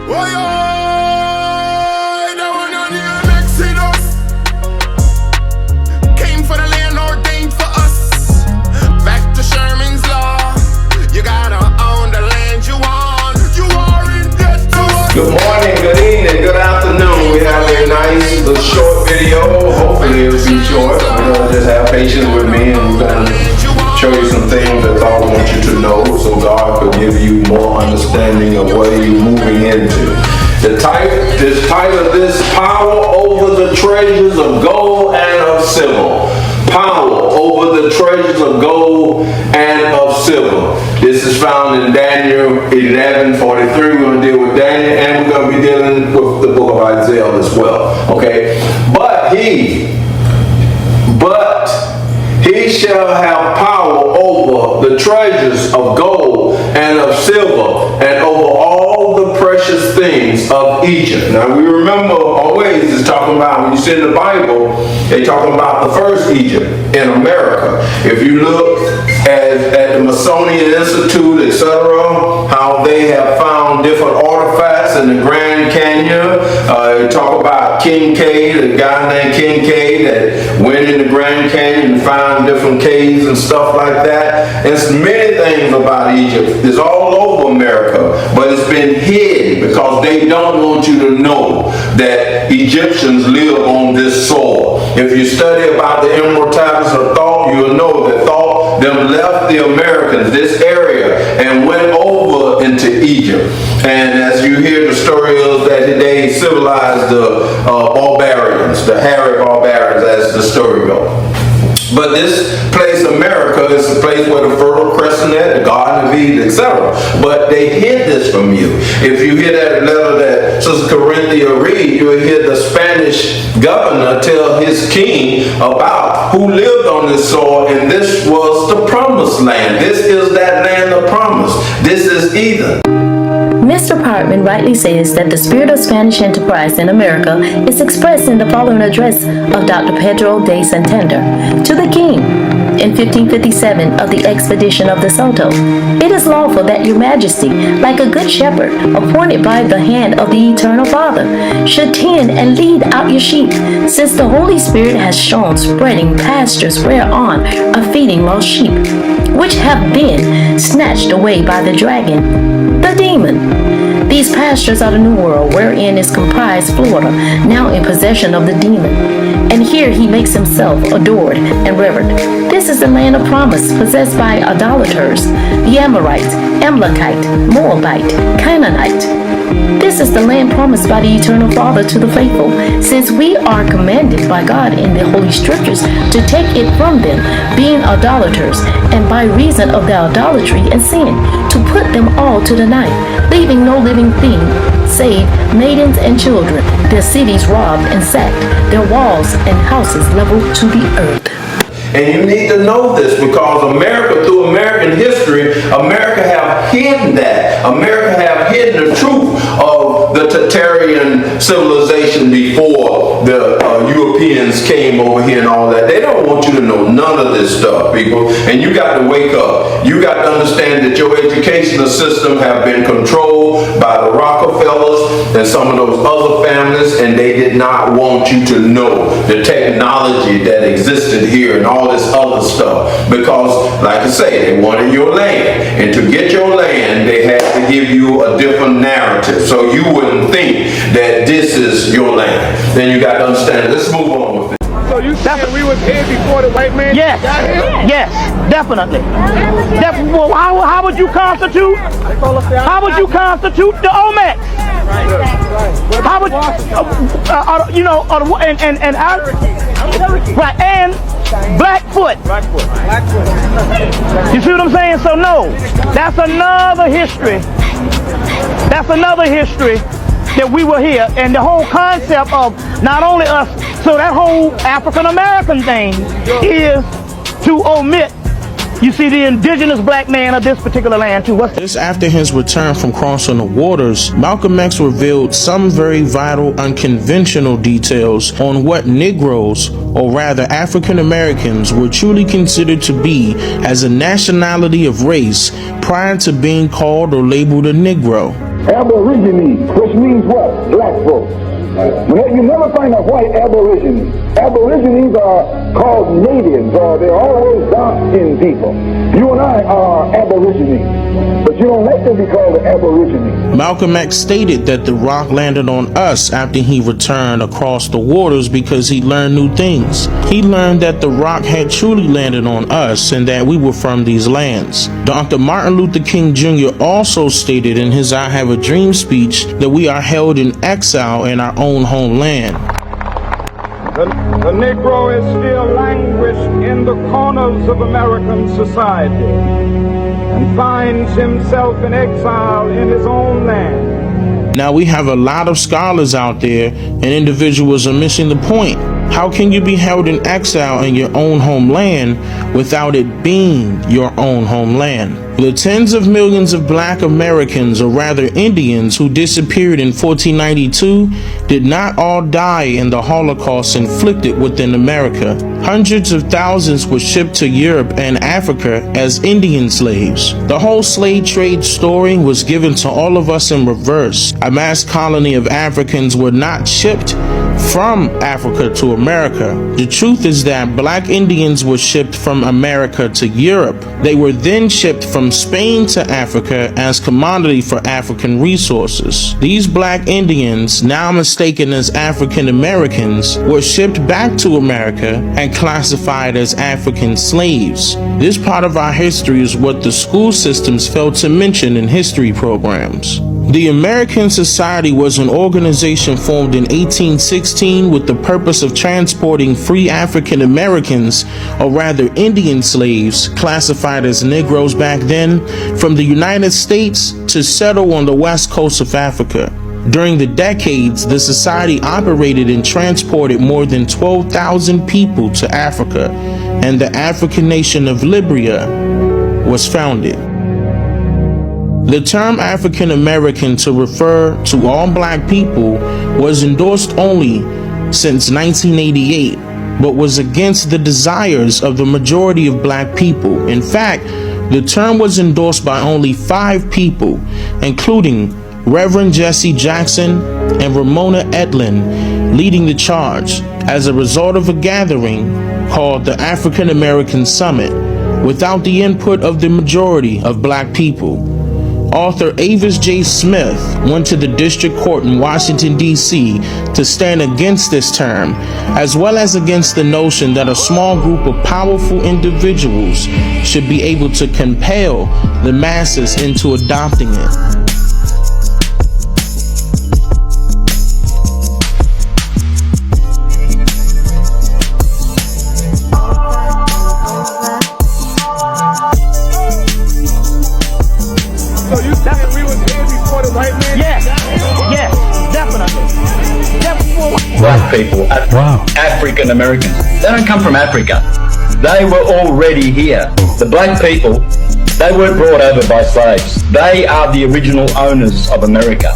Good morning, good evening, good afternoon. We have a nice little short video. Hopefully it'll be short. Just have patience with me, and we're going to show you some things that God wants you to know so God could give you more understanding of what you're moving into. The title of this, Power Over the Treasures of Gold and of Silver. Power over the treasures of gold and of silver. This is found in Daniel 11:43. We're going to deal with Daniel, and we're going to be dealing with the book of Isaiah as well. Okay? But he shall have power over the treasures of gold and of silver, and over all the precious things of Egypt. Now we remember always it's talking about, when you see in the Bible, they talking about the first Egypt in America. If you look at the Smithsonian Institute, etc., how they have found different artifacts in the Grand Canyon. Talk about Kincaid, a guy named Kincaid that went in the Grand Canyon and found different caves and stuff like that. It's many things about Egypt. It's all over America, but it's been hid because they don't want you to know that Egyptians live on this soil. If you study about the immortalities of thought, you'll know that thought them left the Americans, this area, and went over into Egypt. And as you hear the story of that they civilized the barbarians, the Harry barbarians, as the story goes. But this place, America, is the place where the Fertile Crescent is, the Garden of Eden, etc. But they hid this from you. If you hear that letter that Sister Corinthia read, you will hear the Spanish governor tell his king about who lived on this soil, and this was the promised land. This is that land of promise. This is Eden. Mr. Parkman rightly says that the spirit of Spanish enterprise in America is expressed in the following address of Dr. Pedro de Santander to the king in 1557 of the expedition of the Soto. It is lawful that your majesty, like a good shepherd appointed by the hand of the eternal Father, should tend and lead out your sheep, since the Holy Spirit has shown spreading pastures whereon are feeding lost sheep, which have been snatched away by the dragon, the demon. These pastures are the New World, wherein is comprised Florida, now in possession of the demon. And here he makes himself adored and revered. This is the land of promise, possessed by idolaters, the Amorite, Amalekite, Moabite, Canaanite. This is the land promised by the eternal Father to the faithful, since we are commanded by God in the Holy Scriptures to take it from them, being idolaters, and by reason of their idolatry and sin, to put them all to the knife, leaving no living thing, save maidens and children, their cities robbed and sacked, their walls and houses leveled to the earth. And you need to know this because America, through American history, America have hidden that. America have hidden the truth of the Tartarian civilization before the Europeans came over here and all that. They don't want you to know none of this stuff, people. And you got to wake up. You got to understand that your educational system have been controlled by the Rockefellers and some of those other families, and they did not want you to know the technology that existed here and all this other stuff, because like I say, they wanted your land, and to get your land they had to give you a different narrative so you wouldn't think that this is your land. Then you got to understand. Let's move on with it. So you said we was here before the white man yes got here? Yes, definitely. Well, how would you constitute the Olmecs? How would and Blackfoot. You see what I'm saying? So no, that's another history. That's another history that we were here, and the whole concept of not only us. So that whole African American thing is to omit, you see, the indigenous black man of this particular land too. Just after his return from crossing the waters, Malcolm X revealed some very vital, unconventional details on what Negroes, or rather African Americans, were truly considered to be as a nationality of race prior to being called or labeled a Negro. aborigines, which means what? Black folks. You never find a white aborigine. Aborigines are called natives, or they're always dark-skinned people. You and I are aborigines, but you don't like to be called an aborigine. Malcolm X stated that the rock landed on us after he returned across the waters because he learned new things. He learned that the rock had truly landed on us and that we were from these lands. Dr. Martin Luther King Jr. also stated in his I Have a Dream speech that we are held in exile in our own homeland. The Negro is still languished in the corners of American society and finds himself in exile in his own land. Now we have a lot of scholars out there and individuals are missing the point. How can you be held in exile in your own homeland without it being your own homeland? The tens of millions of black Americans, or rather Indians, who disappeared in 1492 did not all die in the Holocaust inflicted within America. Hundreds of thousands were shipped to Europe and Africa as Indian slaves. The whole slave trade story was given to all of us in reverse. A mass colony of Africans were not shipped from Africa to America. The truth is that black Indians were shipped from America to Europe. They were then shipped from Spain to Africa as commodity for African resources. These black Indians, now mistaken as African Americans, were shipped back to America and classified as African slaves. This part of our history is what the school systems fail to mention in history programs. The American Society was an organization formed in 1816 with the purpose of transporting free African Americans, or rather Indian slaves, classified as Negroes back then, from the United States to settle on the west coast of Africa. During the decades, the society operated and transported more than 12,000 people to Africa, and the African nation of Liberia was founded. The term African American to refer to all black people was endorsed only since 1988, but was against the desires of the majority of black people. In fact, the term was endorsed by only 5 people, including Reverend Jesse Jackson and Ramona Edlin, leading the charge as a result of a gathering called the African American Summit, without the input of the majority of black people. Author Avis J. Smith went to the district court in Washington, D.C. to stand against this term, as well as against the notion that a small group of powerful individuals should be able to compel the masses into adopting it. Black people, African Americans, they don't come from Africa. They were already here. The black people, they weren't brought over by slaves. They are the original owners of America.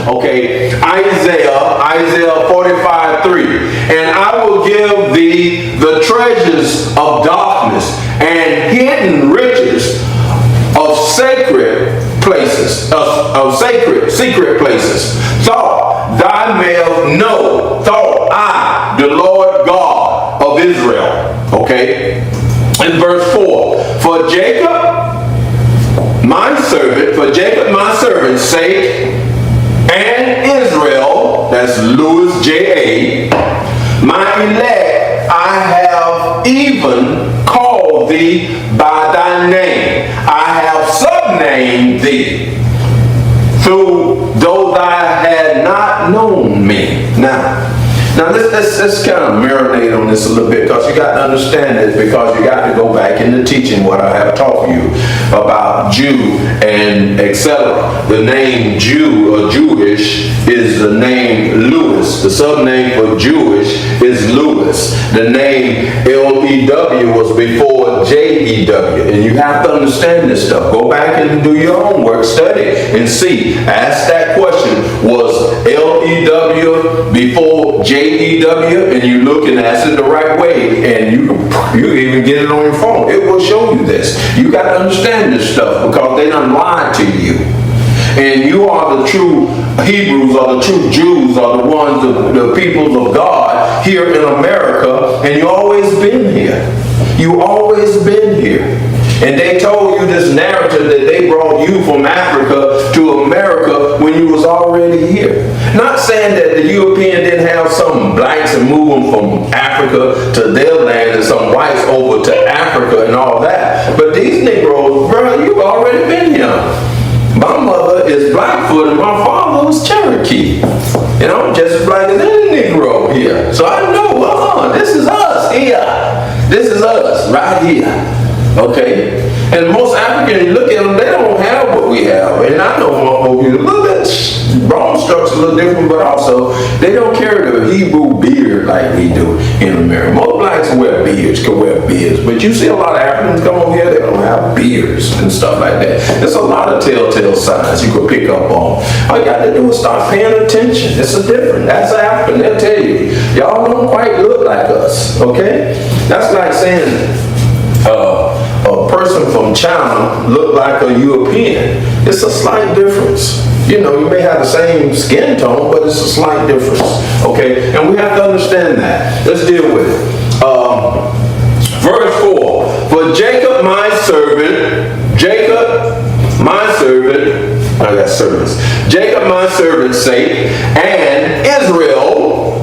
Okay, Isaiah 45:3. And I will give thee the treasures of darkness and hidden riches of sacred places, secret places. Thought thou mayest know, thought I, the Lord God of Israel. Okay, in verse 4, for Jacob my servant's sake, and Israel, that's Louis J.A., my elect, I have even called thee by thy name. I have subnamed thee, though thou had not known me. Now, Now let's kind of marinate on this a little bit, because you got to understand this, because you got to go back into teaching what I have taught you about Jew and etc. The name Jew or Jewish is the name Lewis. The subname for Jewish is Lewis. The name L-E-W was before J-E-W. And you have to understand this stuff. Go back and do your own work, study and see. Ask that question. Was L-E-W before J-E-W? And you look and ask it the right way, and you even get it on your phone. It will show you this. You got to understand this stuff, because they done lied to you. And you are the true Hebrews, or the true Jews, or the ones, the peoples of God here in America, and you always been here. You always been here. And they told you this narrative that they brought you from Africa to America when you was already here. Not saying that the European didn't have some blacks and move them from Africa to their land and some whites over to Africa and all that. But these Negroes, bro, you've already been here. My mother is Blackfoot and my father was Cherokee. And I'm just as black as any Negro here. So I know, this is us here. This is us right here. Okay? And most Africans, you look at them, they don't have what we have. And I know a little bit, bone structure a little different, but also they don't carry the Hebrew beard like we do in America. Most blacks wear beards, can wear beards. But you see a lot of Africans come over here, they don't have beards and stuff like that. There's a lot of telltale signs you could pick up on. All you got to do is start paying attention. It's a different. That's African. They'll tell you. Y'all don't quite look like us. Okay? That's like saying a person from China look like a European. It's a slight difference. You know, you may have the same skin tone, but it's a slight difference. Okay? And we have to understand that. Let's deal with it. Verse 4. For Jacob my servant, I got servants. Jacob my servant's sake, and Israel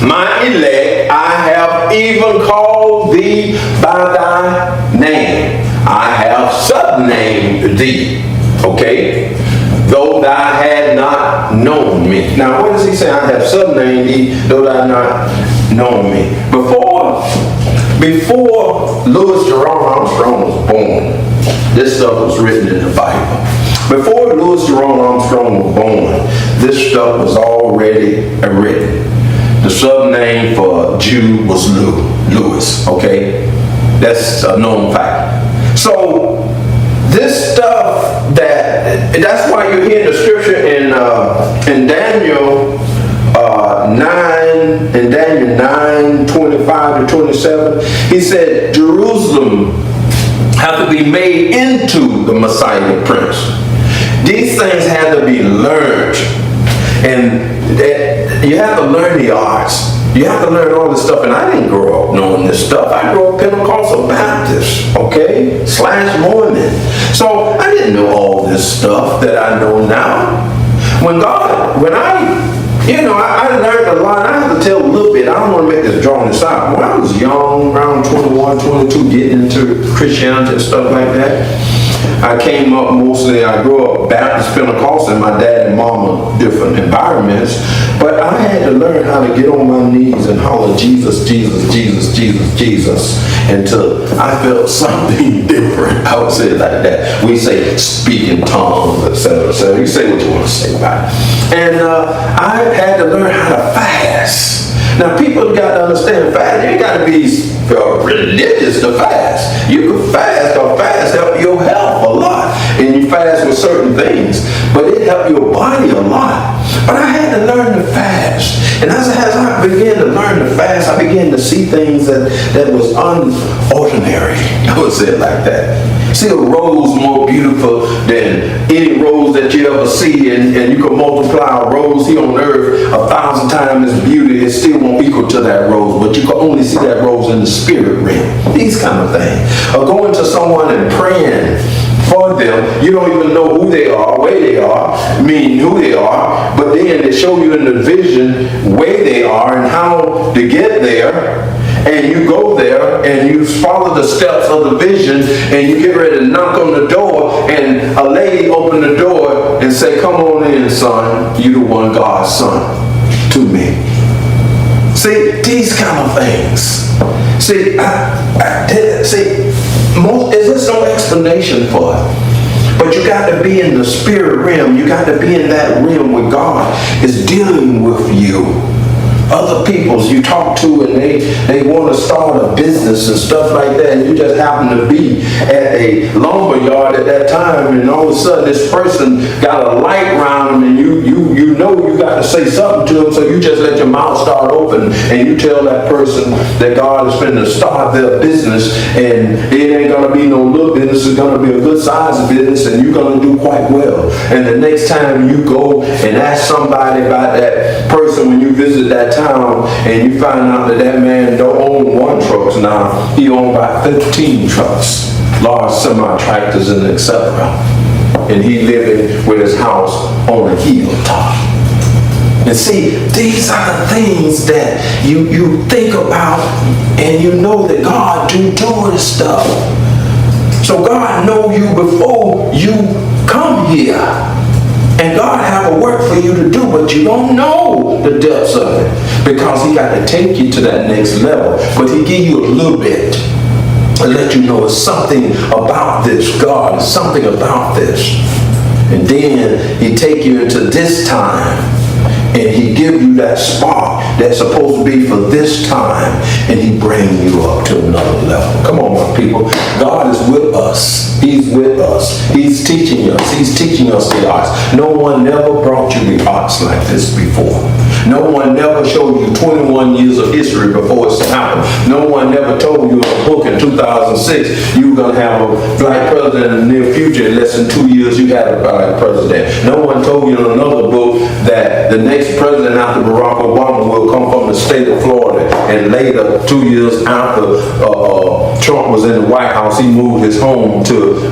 my elect, I have even called thee by thy name. I have subnamed thee. Okay? Though thou had not known me. Now, what does he say? I have subnamed thee, though thou had not known me. Before Louis Jerome Armstrong was born, this stuff was written in the Bible. Before Louis Jerome Armstrong was born, this stuff was already written. The subname for Jew was Lewis, okay? That's a known fact. So, this stuff that's why you hear the scripture in Daniel 9, 25 to 27, he said, Jerusalem have to be made into the Messiah Prince. These things had to be learned. And you have to learn the arts. You have to learn all this stuff. And I didn't grow up knowing this stuff. I grew up Pentecostal Baptist, okay? / Mormon. So I didn't know all this stuff that I know now. I learned a lot. I have to tell a little bit. I don't want to make this drawing this out. When I was young, around 21, 22, getting into Christianity and stuff like that, I came up mostly, I grew up Baptist Pentecostal, my dad and mama, different environments, but I had to learn how to get on my knees and holler Jesus, Jesus, Jesus, Jesus, Jesus, until I felt something different. I would say it like that. We say speak in tongues, etc., etc. You say what you want to say about it. And I had to learn how to fast. Now, people got to understand fast. You ain't got to be religious to fast. You can fast, or fast help your health a lot. And you fast with certain things. But it helped your body a lot. But I had to learn to fast. And as I began to learn to fast, I began to see things that was unordinary. I would say it like that. See a rose more beautiful than any rose that you ever see, and you can multiply a rose here on earth 1,000 times its beauty, it still won't equal to that rose, but you can only see that rose in the spirit realm. These kind of things. Or going to someone and praying for them, you don't even know who they are, where they are, meaning who they are, but then they show you in the vision where they are and how to get there. And you go there and you follow the steps of the vision and you get ready to knock on the door and a lady open the door and say, come on in, son. You the one God's son to me. See, these kind of things. See, there's no explanation for it. But you got to be in the spirit realm. You got to be in that realm where God is dealing with you. Other peoples you talk to and they want to start a business and stuff like that, and you just happen to be at a lumber yard at that time, and all of a sudden this person got a light around them, and you know you got to say something to them, so you just let your mouth start open and you tell that person that God is going to start their business, and it ain't going to be no little business, it's going to be a good size business, and you're going to do quite well. And the next time you go and ask somebody about that person when you visit that town, and you find out that that man don't own one truck now, he owns about 15 trucks, large semi-tractors and etc. And he living with his house on a hilltop. And see, these are the things that you think about, and you know that God do doing stuff. So God know you before you come here. And God have a work for you to do, but you don't know the depths of it, because he got to take you to that next level. But he give you a little bit and let you know it's something about this God, it's something about this. And then he take you into this time, and he give you that spark that's supposed to be for this time, and he bring you up to another level. Come on, my people. God is with us. He's with us. He's teaching us. He's teaching us the arts. No one never brought you the arts like this before. No one never showed you 21 years of history before it's happened. No one never told you in a book in 2006 you were going to have a black president in the near future. In less than 2 years you had a black president. No one told you in another book that the next president after Barack Obama will come from the state of Florida. And later, 2 years after Trump was in the White House, he moved his home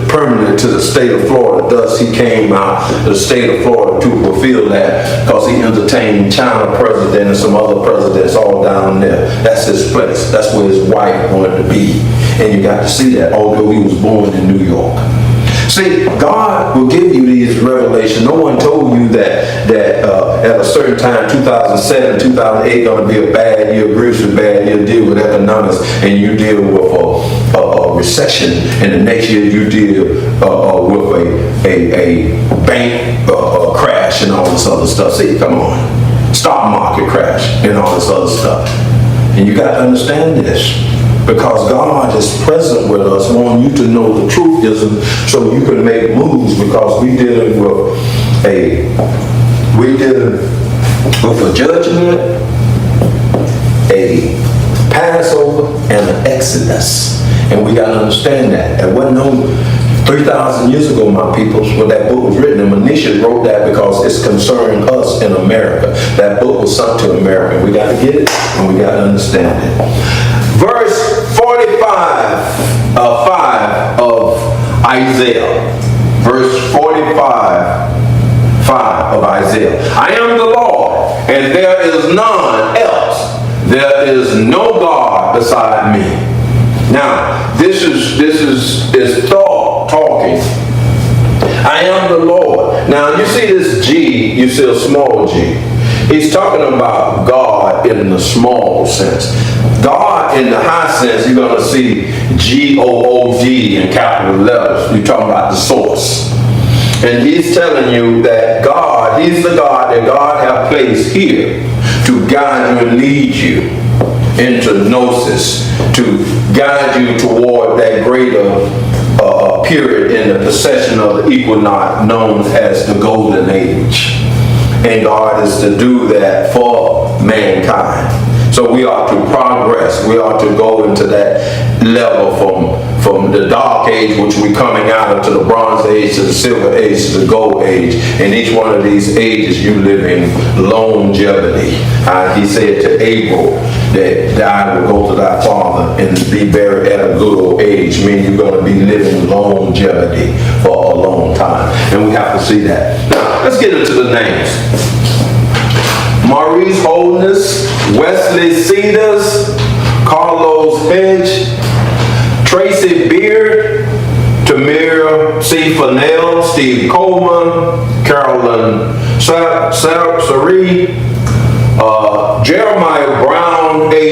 permanent to the state of Florida. Thus, he came out the state of Florida to fulfill that, because he entertained China president and some other presidents all down there. That's his place. That's where his wife wanted to be. And you got to see that, although he was born in New York. See, God will give you these revelations. No one told you that at a certain time, 2007, 2008, going to be a bad year, gruesome bad year, deal with economics, and you deal with a recession, and the next year you deal with a bank crash and all this other stuff. See, come on. Stock market crash and all this other stuff. And you got to understand this. Because God is present with us, wanting you to know the truthism, so you can make moves. Because we dealing with a judgment, a Passover, and an Exodus, and we got to understand that. It wasn't no 3,000 years ago, my peoples, when that book was written. And Manisha wrote that because it's concerning us in America. That book was sent to America. We got to get it, and we got to understand it. Verse 45, 5 of Isaiah. Verse 45, 5 of Isaiah. I am the Lord, and there is none else. There is no God beside me. Now, this is thought talking. I am the Lord. Now, you see this G, you see a small g. He's talking about God in the small sense. God in the high sense, you're going to see G-O-O-D in capital letters. You're talking about the source. And he's telling you that God, he's the God that God has placed here to guide you and lead you into gnosis, to guide you toward that greater period in the procession of the equinox known as the golden age. And God is to do that for mankind. So we are to progress. We are to go into that level from the dark age, which we're coming out of, to the bronze age, to the silver age, to the gold age. In each one of these ages, you live in longevity. He said to Abel that I will go to thy father and be buried at a good old age, meaning you're going to be living longevity for a long time. And we have to see that. Now, let's get into the names. Maurice Holdness, Wesley Cedars, Carlos Hedge, Tracy Beard, Tamir C. Fennell, Steve Coleman, Carolyn Sari, Jeremiah Brown,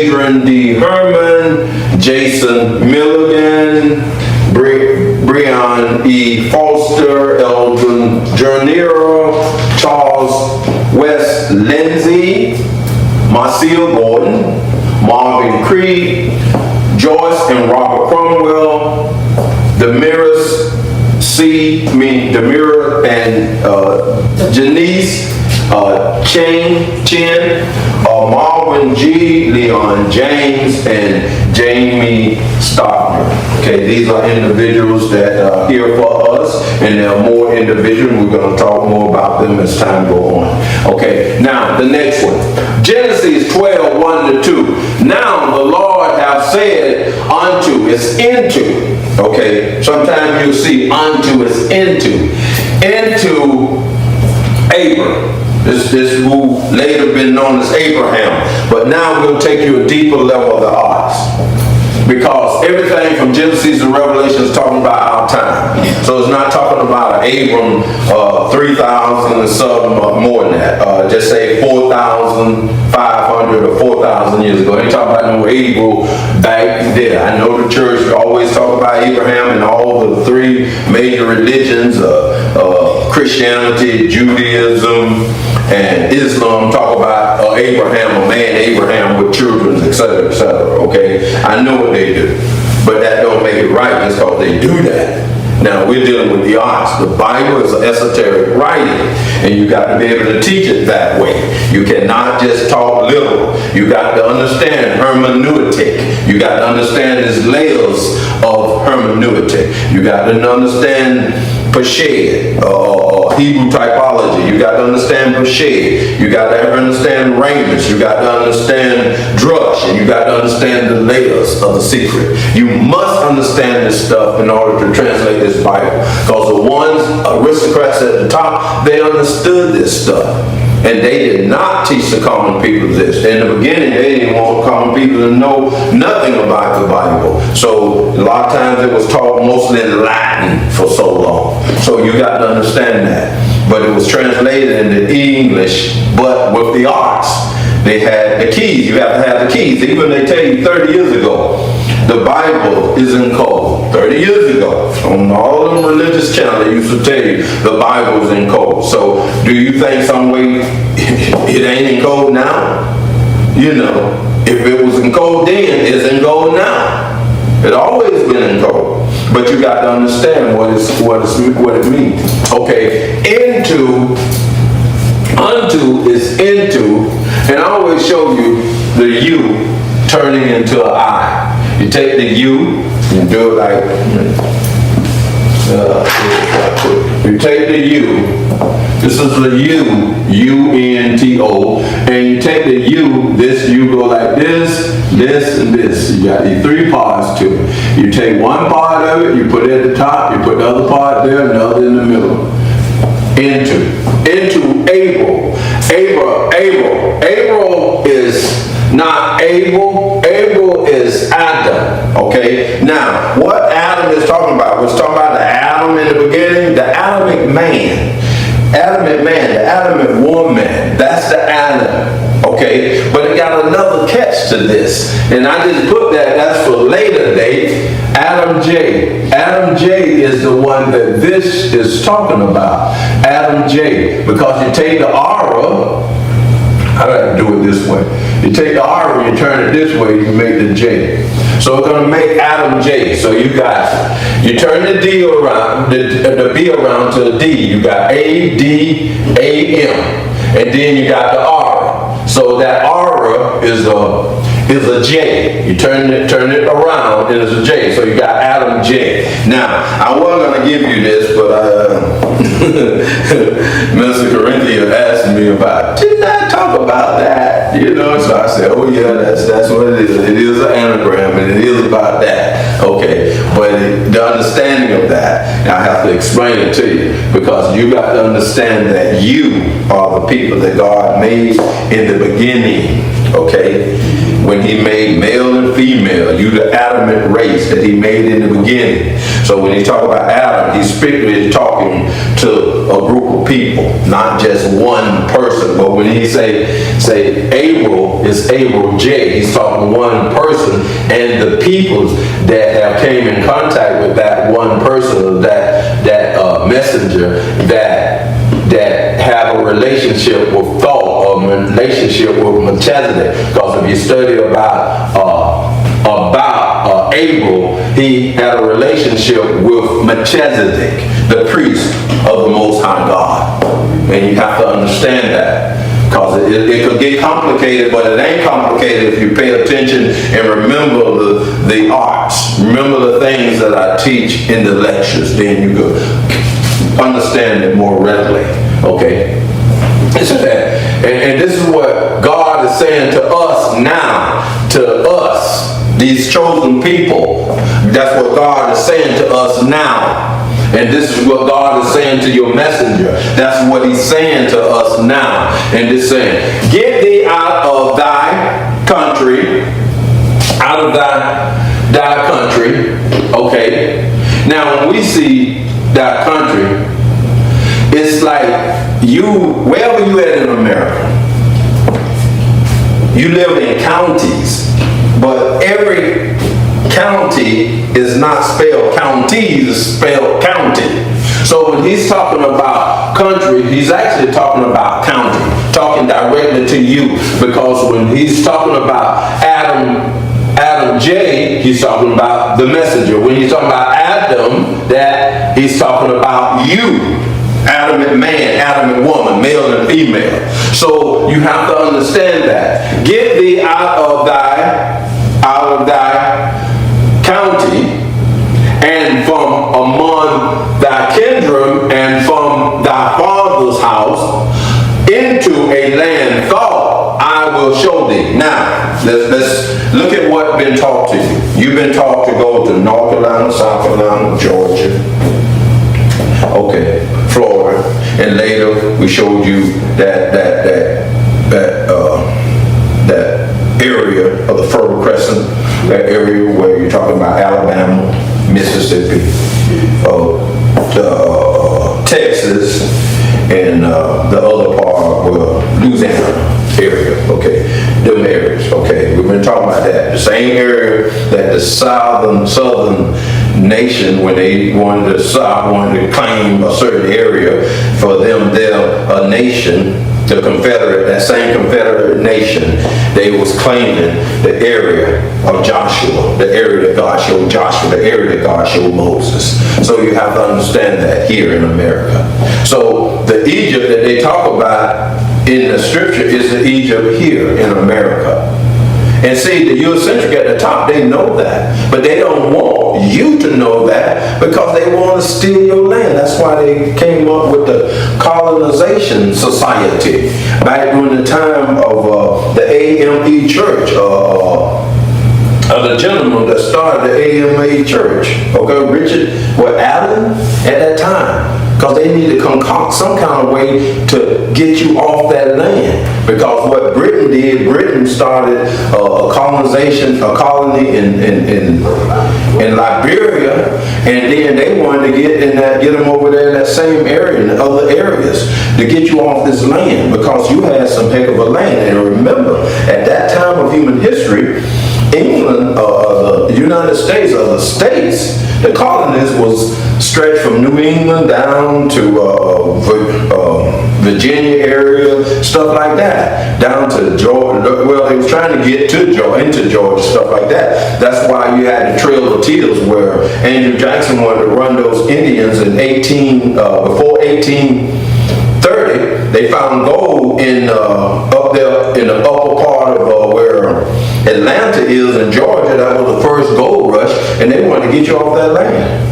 Adrian D. Herman, Jason Milligan, Breon E. Foster, Eldon Jernero, Charles West Lindsay, Marcia Gordon, Marvin Creed, Joyce and Robert Cromwell, Demira and Janice Chen, Marvin G. Leon James, and Jamie Stockner. Okay, these are individuals that are here for us, and there are more individuals. We're going to talk more about them as time goes on. Okay, now the next one. Genesis 12, 1-2. Now the Lord hath said unto, it's into. Okay, sometimes you'll see unto is into Abram. This who later been known as Abraham. But now we'll take you a deeper level of the arts. Because everything from Genesis and Revelation is talking about our time. So it's not talking about Abram 3,000 and something more than that. Just say 4,500 or 4,000 years ago. Ain't talking about no Abram back there. I know the church always talk about Abraham and all the three major religions, Christianity, Judaism, and Islam talk about Abraham, a man Abraham with children, etc., etc. Okay, I know what they do, but that don't make it right just because they do that. Now we're dealing with the arts. The Bible is an esoteric writing, and you got to be able to teach it that way. You cannot just talk literal. You got to understand hermeneutic. You got to understand these layers of hermeneutic. You got to understand Peshed, Hebrew typology. You got to understand Peshed. You got to understand Ramus. You got to understand Drush. And you got to understand the layers of the secret. You must understand this stuff in order to translate this Bible. Because the ones, aristocrats at the top, they understood this stuff. And they did not teach the common people this. In the beginning, they didn't want common people to know nothing about the Bible. So a lot of times it was taught mostly in Latin for so long. So you got to understand that. But it was translated into English, but with the arts. They had the keys. You have to have the keys. Even they tell you 30 years ago, the Bible is in code. 30 years ago, on all of them religious channels, they used to tell you the Bible is in code. So do you think some way it ain't in code now? You know, if it was in code then, it's in code now. It always been in code. But you got to understand what it means. Okay, unto is into, and I always show you the U turning into an I. You take the U, you do it like, you take the U, this is the U, U-N-T-O, and you take the U, this U go like this, and this. You got these three parts to it. You take one part of it, you put it at the top, you put the other part there, and the other in the middle. Into Abel. Abel is not Abel. Abel is Adam. Okay? Now, what Adam is talking about? We're talking about the Adam in the beginning, the Adamic man. Adamant man, the Adamant woman. That's the Adam. Okay? But it got another catch to this. And I just put that's for later date. Adam J. Adam J is the one that this is talking about. Adam J. Because you take the aura, I got to do it this way. You take the R and you turn it this way, you make the J. So it's going to make Adam J. So you turn the D around, the B around to the D. You got A, D, A, M. And then you got the R. So that aura is a J. You turn it around, and it's a J. So you got Adam J. Now, I wasn't going to give you this, but Mr. Corinthia asked me about, didn't I talk about that? You know, so I said, oh yeah, that's what it is. It is an anagram, and it is about that. Okay, but the understanding of that, I have to explain it to you, because you got to understand that you are the people that God made in the beginning. Okay, when he made male and female, you the adamant race that he made in the beginning. So when he talk about Adam, he's strictly talking to a group of people, not just one person. But when he say Abel, is Abel J, he's talking one person, and the peoples that have came in contact with that one person, that messenger, that have a relationship with thought, or a relationship with Melchizedek. Because if you study about Abel, he had a relationship with Melchizedek, the priest of the Most High God. And you have to understand that, because it could get complicated, but it ain't complicated if you pay attention and remember the arts. Remember the things that I teach in the lectures, then you could understand it more readily. Okay? And this is what God is saying to us now, to us, these chosen people. That's what God is saying to us now. And this is what God is saying to your messenger. That's what he's saying to us now. And he's saying, get thee out of thy country, out of thy country. Okay. Now when we see thy country, it's like you, wherever you at in America, you live in counties, but every county is not spelled counties, it's spelled county. So when he's talking about country, he's actually talking about county, talking directly to you, because when he's talking about Adam J, he's talking about the messenger. When he's talking about Adam, that he's talking about you. Adamant man, adamant woman, male and female. So you have to understand that. Get thee out of thy county, and from among thy kindred, and from thy father's house, into a land thought I will show thee. Now, let's look at what's been taught to you. You've been taught to go to North Carolina, South Carolina, Georgia, okay, Florida, and later we showed you that area of the Fertile Crescent, that area where you're talking about Alabama, Mississippi, Texas, and the other part were Louisiana area, okay, them areas, okay. We've been talking about that. The same area that the southern nation, when they wanted to claim a certain area for them, they're a nation, the Confederate, that same Confederate nation, they was claiming the area of Joshua, the area that God showed Joshua, the area that God showed Moses. So you have to understand that here in America. So the Egypt that they talk about in the scripture is the Egypt here in America. And see, the Eurocentric at the top, they know that. But they don't want you to know that, because they want to steal your land. That's why they came up with the colonization society back during the time of the AME church, the gentleman that started the AMA church, okay, Richard Allen at that time. Because they need to concoct some kind of way to get you off that land. Because what Britain did, Britain started a colony in Liberia, and then they wanted to get them over there in that same area and other areas to get you off this land, because you had some heck of a land. And remember, at that time of human history, England, the United States, or the states, the colonies was stretched from New England down to Virginia area, stuff like that, down to Georgia. Well, they was trying to get to Georgia, into Georgia, stuff like that. That's why you had the Trail of Teals, where Andrew Jackson wanted to run those Indians in before 1830. They found gold up there in the upper part of where Atlanta is in Georgia. That was the first gold rush, and they wanted to get you off that land.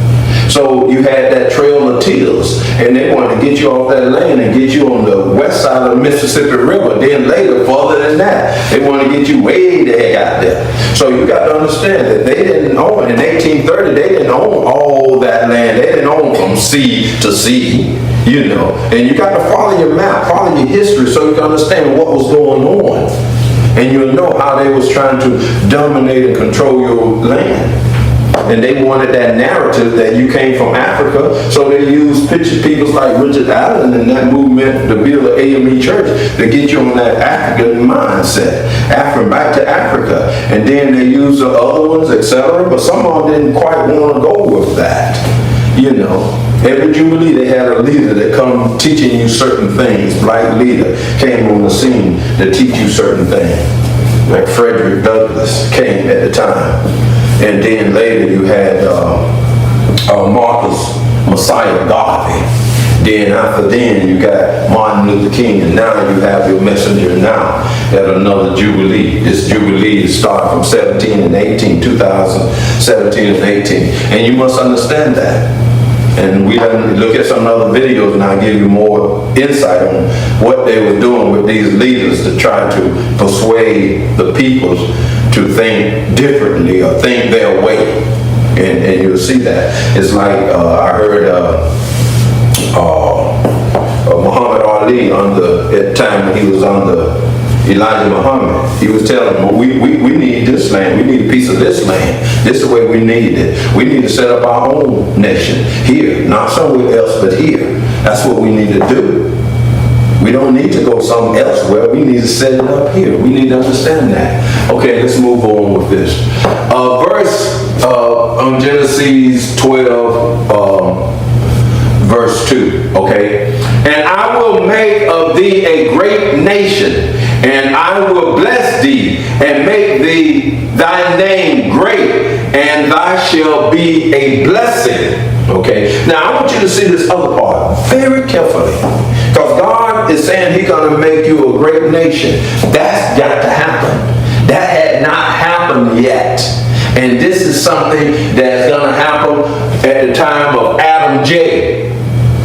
So you had that Trail of Teals, and they wanted to get you off that land and get you on the west side of the Mississippi River. Then later, further than that, they wanted to get you way the heck out there. So you got to understand that they didn't own, in 1830, they didn't own all that land. They didn't own from sea to sea, you know. And you got to follow your map, follow your history, so you can understand what was going on. And you'll know how they was trying to dominate and control your land. And they wanted that narrative that you came from Africa, so they used people like Richard Allen and that movement to build an AME church to get you on that African mindset, back to Africa. And then they used the other ones, etc. But some of them didn't quite want to go with that. You know, every Jubilee they had a leader that come teaching you certain things. Black leader came on the scene to teach you certain things. Like Frederick Douglass came at the time. And then later you had Marcus Messiah Garvey. Then after then you got Martin Luther King, and now you have your messenger now at another Jubilee. This Jubilee started from 17 and 18, 2017 and 18. And you must understand that. And we look at some other videos and I'll give you more insight on what they were doing with these leaders to try to persuade the people to think differently or think their way. And you'll see that. It's like I heard Muhammad Ali at the time when he was under Elijah Muhammad. He was telling them, we need this land. We need a piece of this land. This is the way we need it. We need to set up our own nation here, not somewhere else, but here. That's what we need to do. We don't need to go somewhere elsewhere. We need to set it up here. We need to understand that. Okay, let's move on with this. Verse on Genesis 12, verse 2, okay? And I will make of thee a great nation, and I will bless thee, and make thee thy name great, and thou shalt be a blessing. Okay? Now I want you to see this other part very carefully. Because God is saying He's going to make you a great nation. That's got to happen. That had not happened yet. And this is something that's going to happen at the time of Adam J.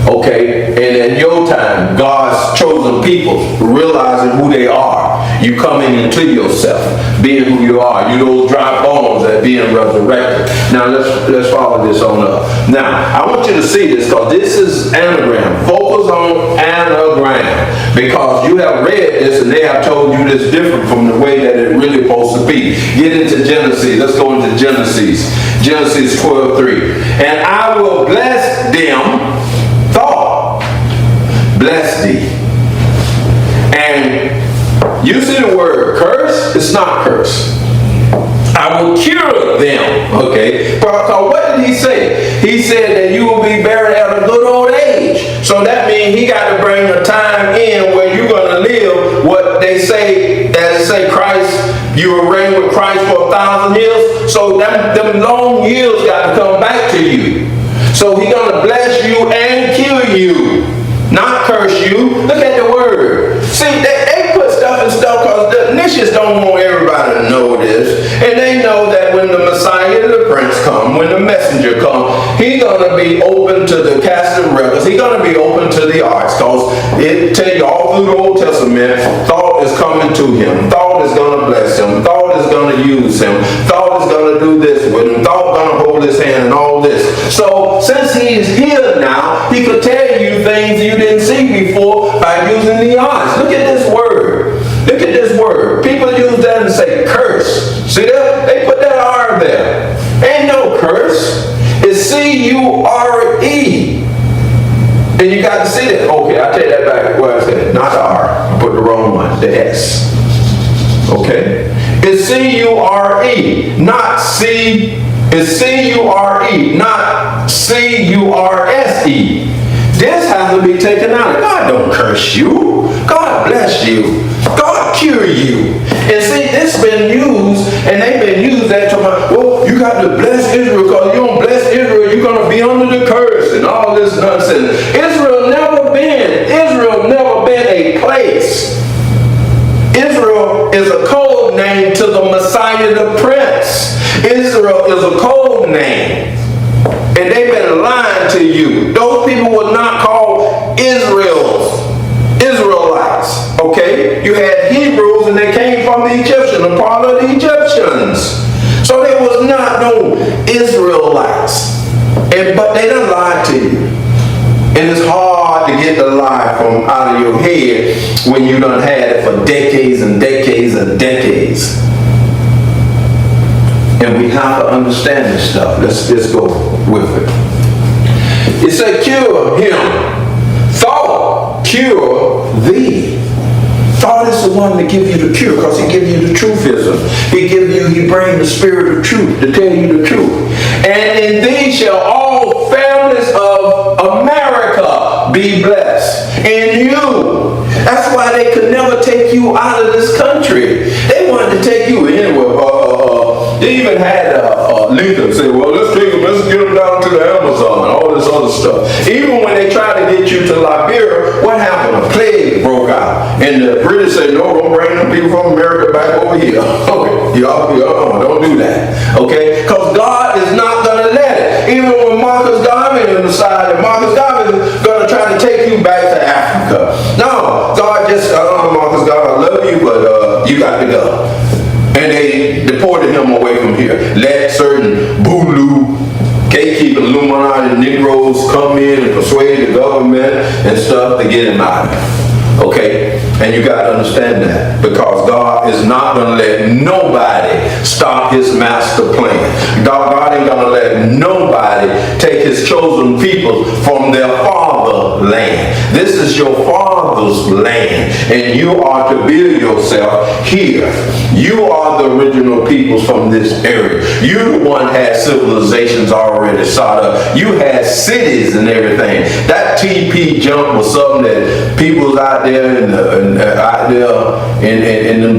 Okay, and at your time, God's chosen people, realizing who they are. You coming into yourself, being who you are. You those dry bones that being resurrected. Now let's follow this on up. Now I want you to see this because this is anagram. Focus on anagram because you have read this and they have told you this different from the way that it really supposed to be. Get into Genesis. Let's go into Genesis. Genesis 12:3. And I will bless them. Bless thee. And you see the word curse? It's not curse. I will cure them. Okay? So what did he say? He said that you will be buried at a good old age. So that means he got to bring a time in where you're going to live what they say, as say Christ, you will reign with Christ for 1,000 years. So them long years got to come back to you. So he's going to bless you and cure you. Not curse you. Look at the word. See, they put stuff in stuff because the niches don't want everybody to know this. And they know that when the Messiah, the Prince come, when the messenger come, he's going to be open to the cast of records. He's going to be open to the arts because it tell you all through the Old Testament, thought is coming to him. Thought is going to bless him. Thought is going to use him. Thought is going to do this with him. Thought going to hold his hand and all this. So since he's here now, he could tell you things you didn't see before by using the arts. Look at this word. Look at this word. People use that and say curse. See that? They put that R there. Ain't no curse. It's C-U-R-E. And you got to see that. Okay, I take that back. Where I said not the R. I put the wrong one. The S. Okay? It's C-U-R-E. Not C. It's C-U-R-E. Not C-U-R-S-E. This has to be taken out. God don't curse you. God bless you. God cure you. And see, this been used, and they've been used that to my, well, you got to bless Israel because you don't bless Israel, you're going to be under the curse and all this nonsense. Israel never been a place. Israel is a code name to the Messiah, the Prince. Israel is a code name. And they've been lying to you. Those people were not called Israelites. Okay? You had Hebrews and they came from the Egyptians, a part of the Egyptians. So there was not no Israelites. But they done lied to you. And it's hard to get the lie from out of your head when you done had it for decades and decades and decades. And we have to understand this stuff. Let's just go with it. It said, cure him. Thought, cure thee. Thought is the one to give you the cure, because he gives you the truthism. He brings the spirit of truth to tell you the truth. And in thee shall all families of America be blessed. In you. That's why they could never take you out of this country. They wanted to take you anywhere. They even had Lincoln say, well, let's get them down to the Amazon, all this other stuff. Even when they tried to get you to Liberia, what happened? A plague broke out. And the British said, no, don't bring them people from America back over here. Okay, don't do that. Okay? Because God is not going to let it. Even when Marcus Garvey decided Marcus Garvey is going to try to take you back to Africa. No, God just, Marcus Garvey, I love you, but you got to go. And they deported him away from here. Let certain Bulu, gatekeeping Illuminati Negroes come in and persuade the government and stuff to get him out of here. Okay? And you got to understand that. Because God is not going to let nobody stop his master plan. God ain't going to let nobody take his chosen people from their fatherland. This is your father's land. And you are to build yourself here. You are the original peoples from this area. You the one had civilizations already sought up. You had cities and everything. That TP jump was something that people's out there in the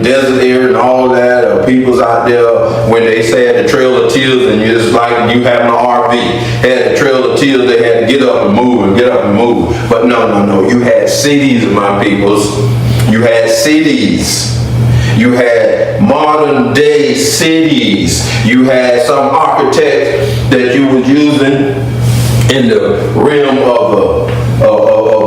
desert area and all that, or people's out there when they say the Trail of Tears, and it's like you having an RV. Had the Trail of Tears, they had to get up and move. But no. You had cities, my peoples. You had cities. You had modern day cities. You had some architects that you was using in the realm of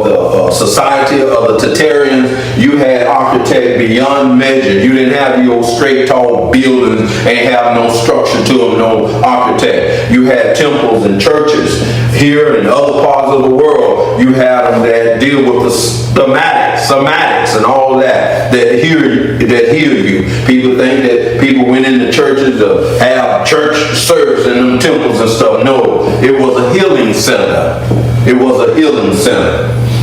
the society of the Tatarians. You had architect beyond measure. You didn't have your straight tall buildings, ain't have no structure to them, no architect. You had temples and churches here and other parts of the world. You had them that deal with the somatics and all that heal you. People think that people went into churches to have church service in them temples and stuff. No, it was a healing center.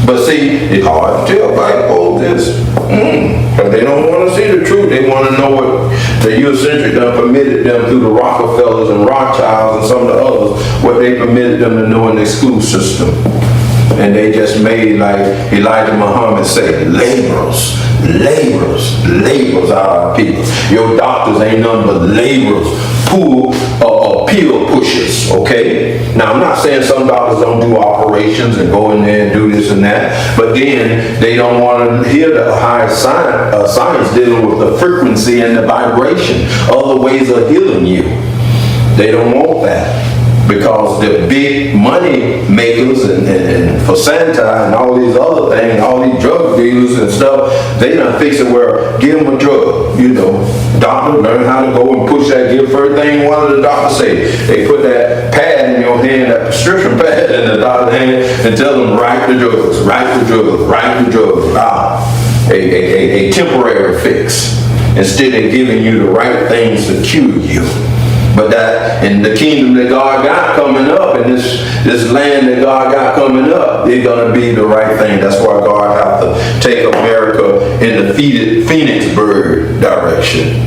But see, it's hard to tell black folks this. Because they don't want to see the truth. They want to know what the Eurocentric done permitted them through the Rockefellers and Rothschilds and some of the others, what they permitted them to know in their school system. And they just made, like Elijah Muhammad said, laborers out of people. Your doctors ain't nothing but laborers, pill pushers, okay? Now, I'm not saying some doctors don't do operations and go in there and do this and that, but then they don't want to hear the higher science dealing with the frequency and the vibration, other ways of healing you. They don't want that. Because the big money makers and for Santa and all these other things, all these drug dealers and stuff, they done fix it where give them a drug, Doctor, learn how to go and push that, give first thing one of the doctors say. They put that pad in your hand, that prescription pad in the doctor's hand, and tell them write the drugs. A temporary fix. Instead of giving you the right things to cure you. But that in the kingdom that God got coming up, and this land that God got coming up, it's gonna be the right thing. That's why God have to take America in the Phoenix bird direction.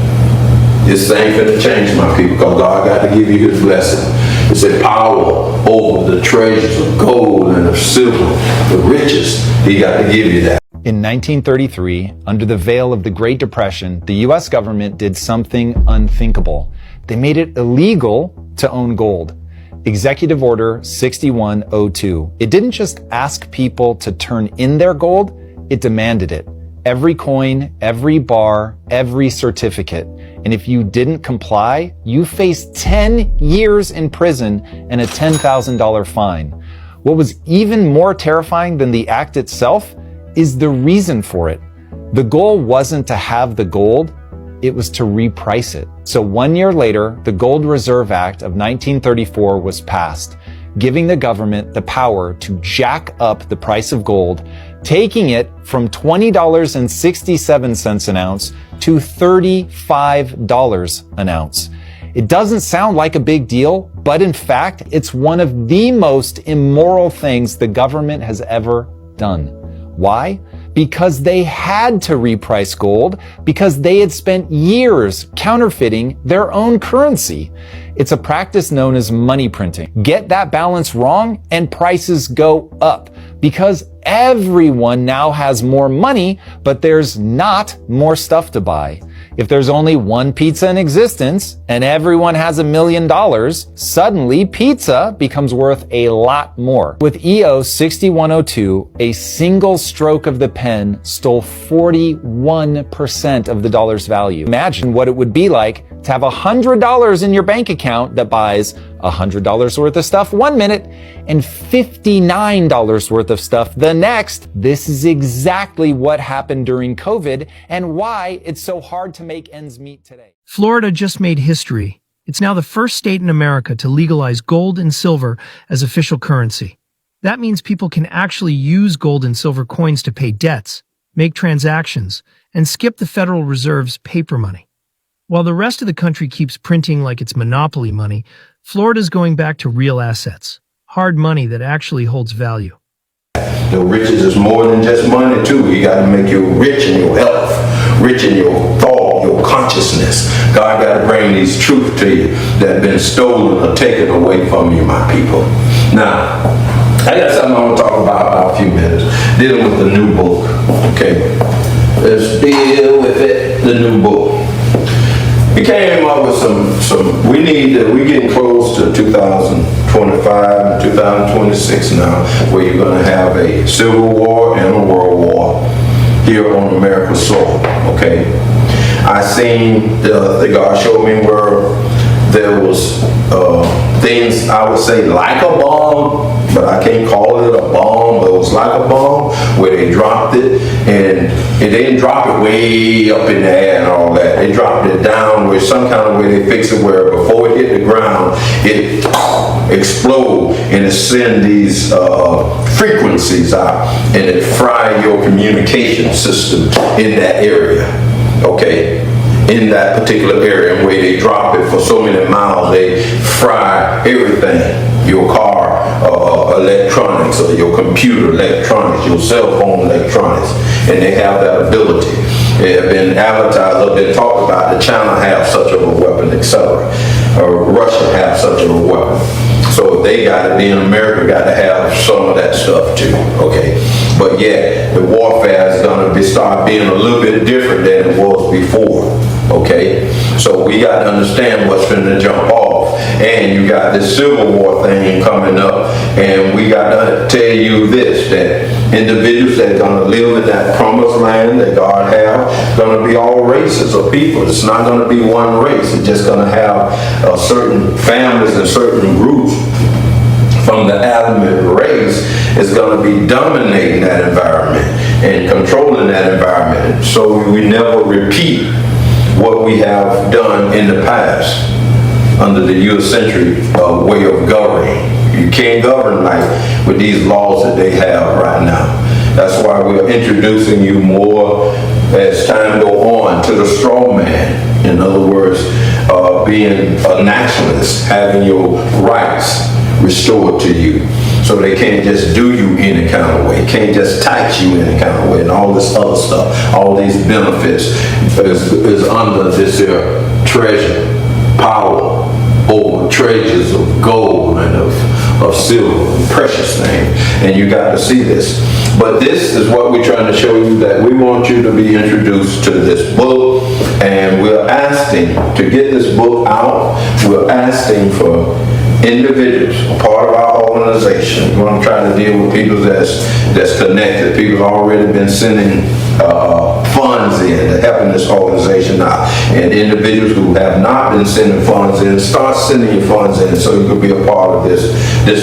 This ain't finna change, my people, because God got to give you his blessing. It's a power over the treasures of gold and of silver, the riches. He got to give you that. In 1933, under the veil of the Great Depression, the U.S. government did something unthinkable. They made it illegal to own gold. Executive Order 6102. It didn't just ask people to turn in their gold, it demanded it. Every coin, every bar, every certificate. And if you didn't comply, you faced 10 years in prison and a $10,000 fine. What was even more terrifying than the act itself is the reason for it. The goal wasn't to have the gold, it was to reprice it. So 1 year later, the Gold Reserve Act of 1934 was passed. giving the government the power to jack up the price of gold, taking it from $20.67 an ounce to $35 an ounce. It doesn't sound like a big deal, but in fact, it's one of the most immoral things the government has ever done. Why? Because they had to reprice gold because they had spent years counterfeiting their own currency. It's a practice known as money printing. Get that balance wrong and prices go up because everyone now has more money, but there's not more stuff to buy. If there's only one pizza in existence and everyone has $1 million, suddenly pizza becomes worth a lot more. With EO 6102, a single stroke of the pen stole 41% of the dollar's value. Imagine what it would be like to have $100 in your bank account that buys $100 worth of stuff 1 minute and $59 worth of stuff the next. This is exactly what happened during COVID and why it's so hard to make ends meet today. Florida just made history. It's now the first state in America to legalize gold and silver as official currency. That means people can actually use gold and silver coins to pay debts, make transactions, and skip the Federal Reserve's paper money. While the rest of the country keeps printing like it's monopoly money, Florida's going back to real assets, hard money that actually holds value. The riches is more than just money too. You got to make you rich in your health, rich in your thought, your consciousness. God got to bring these truths to you that have been stolen or taken away from you, my people. Now, I got something I want to talk about a few minutes, dealing with the new book, okay? Let's deal with it, the new book. We came up with we're getting close to 2025 and 2026 now, where you're going to have a civil war and a world war here on America's soil, okay? I seen, God showed me where there was things, I would say like a bomb, but I can't call it a bomb, but it was like a bomb where they dropped it, and they didn't drop it way up in the air and all that. They dropped it down where some kind of way they fix it where before it hit the ground, it explode and it send these frequencies out and it fry your communication system in that area, okay? In that particular area, and where they drop it for so many miles, they fry everything, your car electronics, or your computer electronics, your cell phone electronics, and they have that ability. They have been advertised, been talked about, that China have such of a weapon, etc. Russia have such of a weapon. So if they got it, then America got to have some of that stuff too, okay? But yeah, the warfare is going to start being a little bit different than it was before, okay? So we got to understand what's going to jump off. And you got this Civil War thing coming up, and we got to tell you this, that individuals that are going to live in that promised land that God have, going to be all races of people. It's not going to be one race. It's just going to have certain families and certain groups from the adamant race is going to be dominating that environment and controlling that environment. So we never repeat what we have done in the past under the Eurocentric way of governing. You can't govern like with these laws that they have right now. That's why we're introducing you more as time go on to the straw man. In other words, being a nationalist, having your rights restored to you. So they can't just do you any kind of way, can't just tax you any kind of way, and all this other stuff, all these benefits is under this here treasure, power over treasures of gold and of silver and precious things. And you got to see this. But this is what we're trying to show you, that we want you to be introduced to this book, and we're asking to get this book out. We're asking for individuals, part of our organization. We want to try to deal with people that's connected. People have already been sending funds in to helping this organization out. And individuals who have not been sending funds in, start sending your funds in so you can be a part of this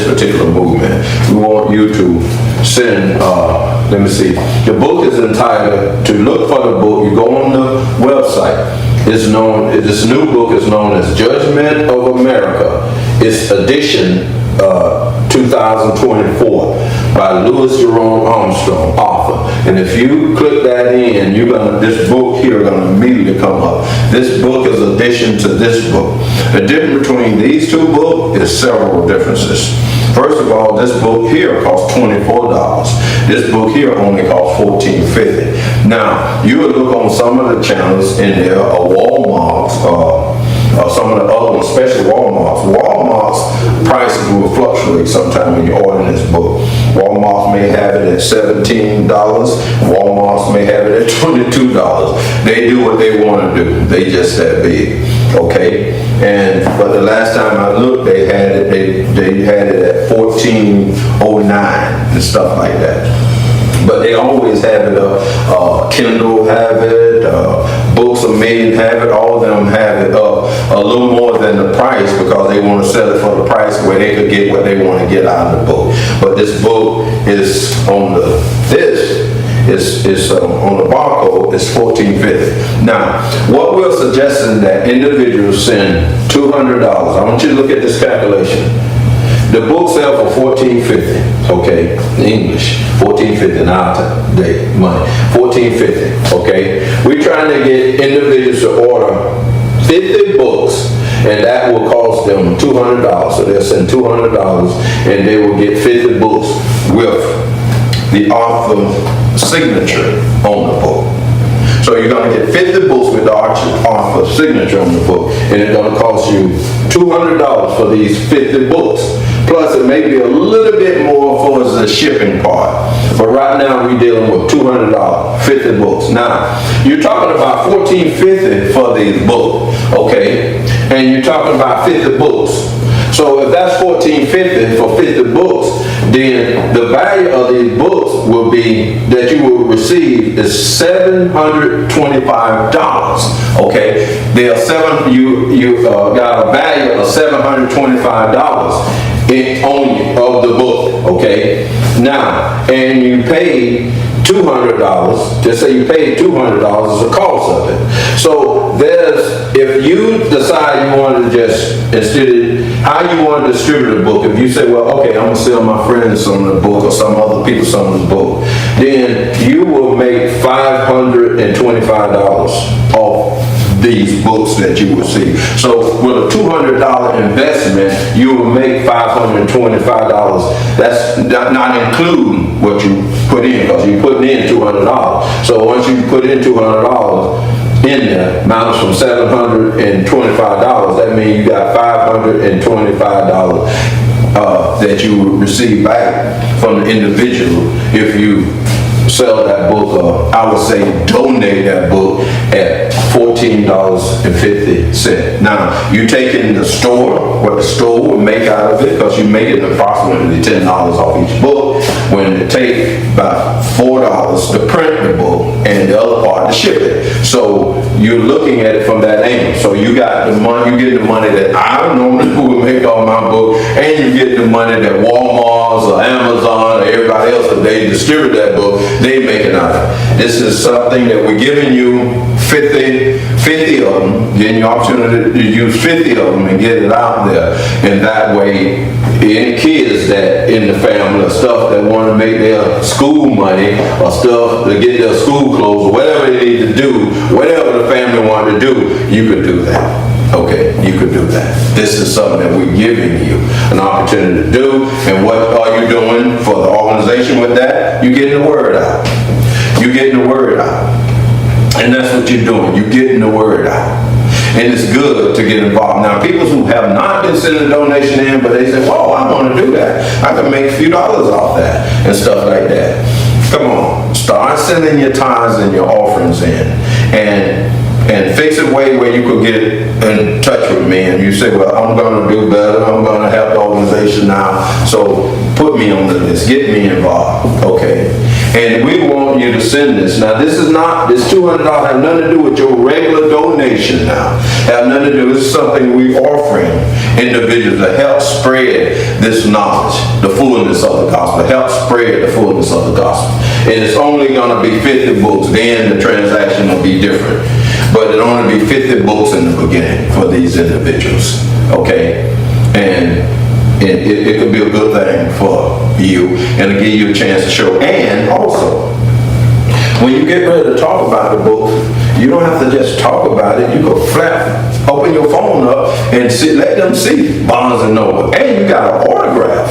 particular movement. We want you to send, let me see, the book is entitled, to look for the book, you go on the website. This new book is known as Judgment of America. It's edition 2024 by Louis Jerome Armstrong, author. And if you click that in, this book here is gonna immediately come up. This book is an addition to this book. The difference between these two books is several differences. First of all, this book here costs $24. This book here only costs $14.50. Now, you would look on some of the channels in there, Walmart's, or some of the other ones, especially Walmart's. Walmart's prices will fluctuate sometime when you're ordering this book. Walmart may have it at $17. Walmart's may have it at $22. They do what they want to do. They just that big. Okay, but the last time I looked, they had it at $14.09 and stuff like that. But they always have it Kindle have it, Books A Million have it, all of them have it up a little more than the price because they want to sell it for the price where they could get what they want to get out of the book. But this book is on on the barcode is $14.50. Now, what we're suggesting that individuals send $200. I want you to look at this calculation. The book sell for $14.50, okay, in English, $14.50 now today, money, $14.50, okay. We're trying to get individuals to order 50 books, and that will cost them $200. So they'll send $200, and they will get 50 books with the author signature on the book. So you're going to get 50 books with the author signature on the book, and it's going to cost you $200 for these 50 books. Plus, it may be a little bit more for the shipping part. But right now, we're dealing with $200, 50 books. Now, you're talking about $14.50 for these books, okay? And you're talking about 50 books. So if that's $14.50 for 50 books, then the value of these books will be that you will receive is $725. Okay, you got a value of $725 of the book. Okay, now and you pay $200. Just say you paid $200 as a cost of it. So if you decide you want to just instead of how you want to distribute a book, if you say, well, okay, I'm gonna sell my friends some of the book or some other people some of the book, then you will make $525 off these books that you will see. So with a $200 investment, you will make $525. That's not including what you put in, because you put in $200. So once you put in $200 in there, minus from $725, that means you got $525 that you will receive back from the individual if you sell that book, or I would say donate that book at $14.50. Now, you take in the store, what the store will make out of it, because you make it approximately $10 off each book, when it take about $4 to print the book and the other part to ship it. So you're looking at it from that angle. So you got the money, you get the money that I normally would make off my book, and you get the money that Walmart or Amazon or everybody else, that they distribute that book, they make it out of it. This is something that we're giving you 50 of them, getting the opportunity to use 50 of them and get it out there. And that way, any kids that in the family or stuff that want to make their school money or stuff to get their school clothes or whatever they need to do, whatever the family want to do, you could do that. Okay, you could do that. This is something that we're giving you an opportunity to do. And what are you doing for the organization with that? You're getting the word out. You're getting the word out. And that's what you're doing. You're getting the word out. And it's good to get involved. Now, people who have not been sending a donation in, but they say, whoa, I want to do that. I can make a few dollars off that and stuff like that. Come on. Start sending your tithes and your offerings in. And fix it way where you could get in touch with me and you say, well, I'm going to do better. I'm going to help the organization now. So put me on the list. Get me involved. Okay. And we want you to send this. Now, this $200 have nothing to do with your regular donation now. Have nothing to do. This is something we're offering individuals to help spread this knowledge, the fullness of the gospel, help spread the fullness of the gospel. And it's only going to be 50 books. Then the transaction will be different. But it'll only be 50 books in the beginning for these individuals. Okay? And it could be a good thing for you and to give you a chance to show. And also, when you get ready to talk about the book, you don't have to just talk about it. You can open your phone up and let them see Barnes and Noble. And you got an autograph.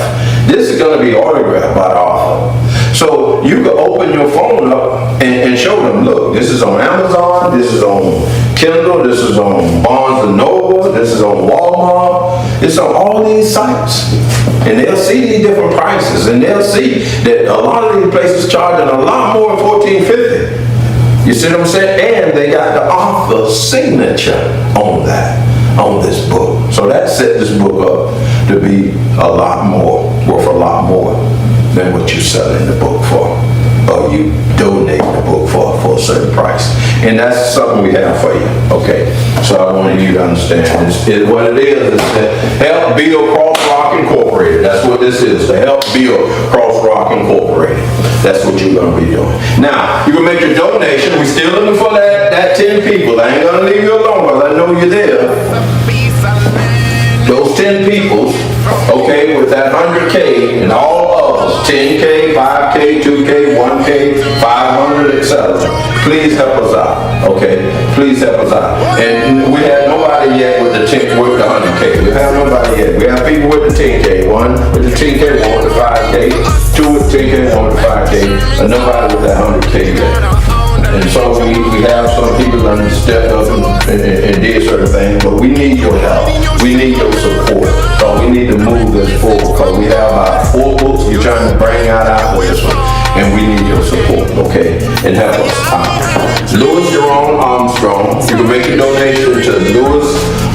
This is going to be autographed by the author. So you can open your phone up and show them, look, this is on Amazon, this is on Kindle, this is on Barnes and Noble, this is on Walmart, it's on all these sites. And they'll see these different prices, and they'll see that a lot of these places charging a lot more than $14.50. You see what I'm saying? And they got the author's signature on that, on this book. So that set this book up to be a lot more, worth a lot more than what you're selling the book for, or you donate the book for a certain price. And that's something we have for you, okay? So I wanted you to understand what it is to help build Crossrock Incorporated. That's what this is, to help build Crossrock Incorporated. That's what you're gonna be doing. Now, you can make your donation. We're still looking for that 10 people. I ain't gonna leave you alone because I know you're there. Those 10 people, okay, with that 100K and all others, 10K, 5K, 2K, 1K, 500, etc. Please help us out, okay? Please help us out. And we have nobody yet with the 100K. We have nobody yet. We have people with the 10K, one with the 10K, one with the 5K, two with the 10K, one with the 5K, and nobody with that 100K yet. And so we have some people that stepped up and did certain things, but we need your help. We need your support. So we need to move this forward because we have about 4 books we're trying to bring out after this one. And we need your support, okay? And help us out. Louis Jerome Armstrong, you can make a donation to Louis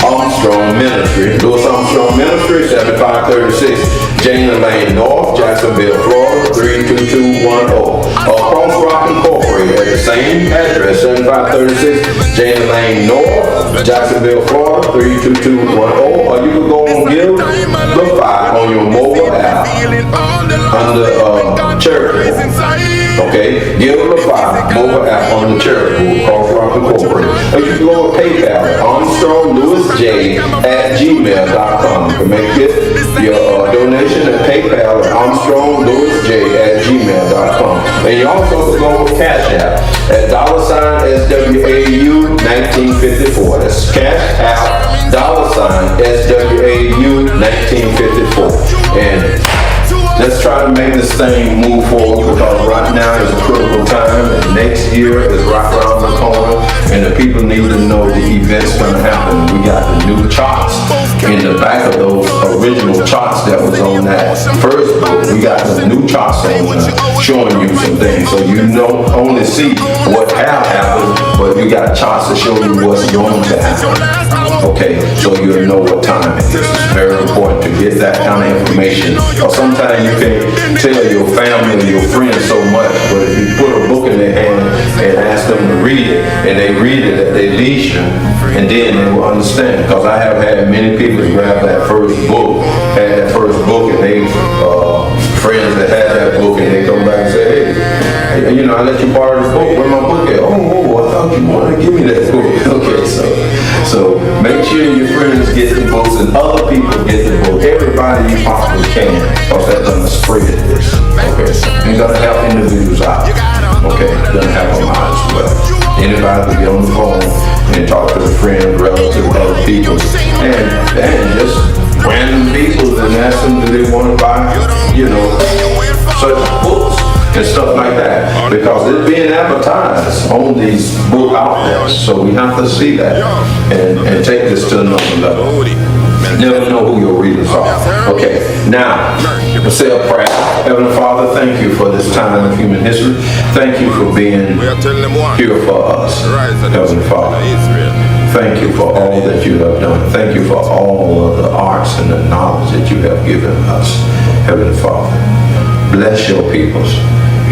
Armstrong Ministry. Louis Armstrong Ministry, 7536 Jane Lane North, Jacksonville, Florida, 32210. Crossrock Incorporated at the same address, 7536 Jane Lane North, Jacksonville, Florida, 32210. Or you can go on Give the 5 on your mobile app under charity. Okay, Give the 5 mobile app on the charity, Crossrock Incorporated. Or you can go to PayPal at ArmstrongLewisJ@gmail.com. You can make your donation at PayPal at ArmstrongLewisJ@gmail.com. And you also can go with Cash App at $SWAU 1954. That's Cash App $SWAU 1954. And let's try to make this thing move forward because right now is a critical time and next year is right around the corner and the people need to know the event's going to happen. We got the new charts in the back of those original charts that was on that first book. We got the new charts on showing you some things so you don't only see what have happened, but you got charts to show you what's going to happen. Okay, so you'll know what time it is. It's very important to get that kind of information. Or sometimes you can't tell your family or your friends so much, but if you put a book in their hand and ask them to read it, and they read it at their leisure, and then they will understand. Because I have had many people grab that first book, and they friends that had that book, and they come back and say, hey, you know, I let you borrow this book. Where my book at? Oh, I thought you wanted to give me that book. Okay, so make sure your friends get the books and other people get the book. Everybody you possibly can, because that's going to spread this. Okay, you're going to help individuals out. Okay, you're going to help them out as well. Anybody can get on the phone and talk to the friends, relatives, other people, and just random people and ask them do they want to buy, you know, certain books and stuff like that, because it's being advertised on these book outlets, so we have to see that and take this to another level. Never know who your readers are. Okay, now, let's say a prayer. Heavenly Father, thank you for this time of human history. Thank you for being here for us, Heavenly Father. Thank you for all that you have done. Thank you for all of the arts and the knowledge that you have given us, Heavenly Father. Bless your peoples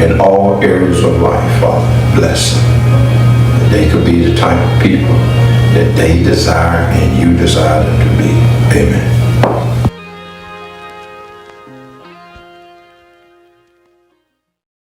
in all areas of life, Father. Bless them. That they could be the type of people that they desire and you desire them to be. Amen.